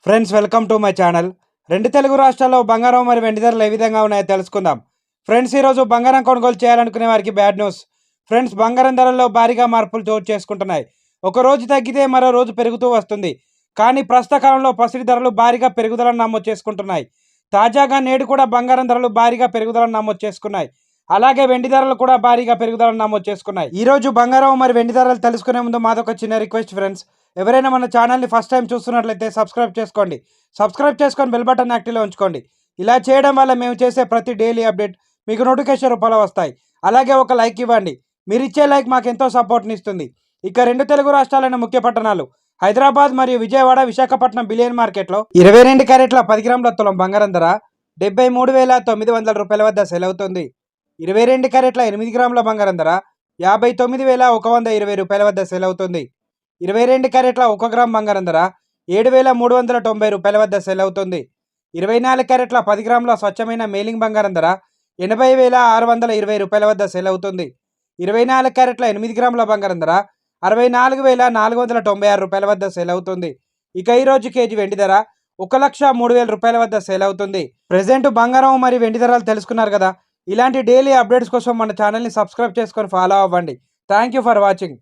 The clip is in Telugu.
Friends welcome to my channel. రెండు తెలుగు రాష్ట్రాల్లో బంగారం మరియు వెండి ధరలు ఏ విధంగా ఉన్నాయో తెలుసుకుందాం. ఫ్రెండ్స్, ఈరోజు బంగారం కొనుగోలు చేయాలనుకునే వారికి బ్యాడ్ న్యూస్. ఫ్రెండ్స్, బంగారం ధరల్లో భారీగా మార్పులు చోటు చేసుకుంటున్నాయి. ఒక రోజు తగ్గితే మరో రోజు పెరుగుతూ వస్తుంది. కానీ ప్రస్తుత కాలంలో పసిడి ధరలు భారీగా పెరుగుదలను నమోదు చేసుకుంటున్నాయి. తాజాగా నేడు కూడా బంగారం ధరలు భారీగా పెరుగుదలను నమోదు చేసుకున్నాయి. అలాగే వెండి ధరలు కూడా భారీగా పెరుగుదలను నమోదు చేసుకున్నాయి. ఈ రోజు బంగారం మరియు వెండి ధరలు తెలుసుకునే ముందు మాదొక చిన్న రిక్వెస్ట్ ఫ్రెండ్స్. ఎవరైనా మన ఛానల్ని ఫస్ట్ టైం చూస్తున్నట్లయితే సబ్స్క్రైబ్ చేసుకోండి. సబ్స్క్రైబ్ చేసుకొని బెల్ బటన్ యాక్టివ్లో ఉంచుకోండి. ఇలా చేయడం వల్ల మేము చేసే ప్రతి డైలీ అప్డేట్ మీకు నోటిఫికేషన్ రూపంలో వస్తాయి. అలాగే ఒక లైక్ ఇవ్వండి. మీరు ఇచ్చే లైక్ మాకు ఎంతో సపోర్ట్ని ఇస్తుంది. ఇక రెండు తెలుగు రాష్ట్రాలైన ముఖ్య పట్టణాలు హైదరాబాద్ మరియు విజయవాడ, విశాఖపట్నం బిలియన్ మార్కెట్లో 22 క్యారెట్ల 10 గ్రాముల తులం బంగారం ధర 73,900 రూపాయల వద్ద సేల్ అవుతుంది. 22 క్యారెట్ల 8 గ్రాముల బంగారం ధర 59,120 రూపాయల వద్ద సేల్ అవుతుంది. 22 క్యారెట్ల 1 గ్రామ్ బంగారం ధర 7,390 రూపాయల వద్ద సేల్ అవుతుంది. 24 క్యారెట్ల 10 గ్రాముల స్వచ్ఛమైన మేలింగ్ బంగారం ధర 80,620 రూపాయల వద్ద సేల్ అవుతుంది. 24 క్యారెట్ల 8 గ్రాముల బంగారం ధర 64,496 రూపాయల వద్ద సేల్ అవుతుంది. ఇక ఈ రోజు కేజీ వెండి ధర 1,03,000 రూపాయల వద్ద సేల్ అవుతుంది. ప్రెజెంట్ బంగారం మరియు వెండి ధరలు తెలుసుకున్నారు కదా. ఇలాంటి డైలీ అప్డేట్స్ కోసం మన ఛానల్ని సబ్స్క్రైబ్ చేసుకొని ఫాలో అవ్వండి. Thank you for watching.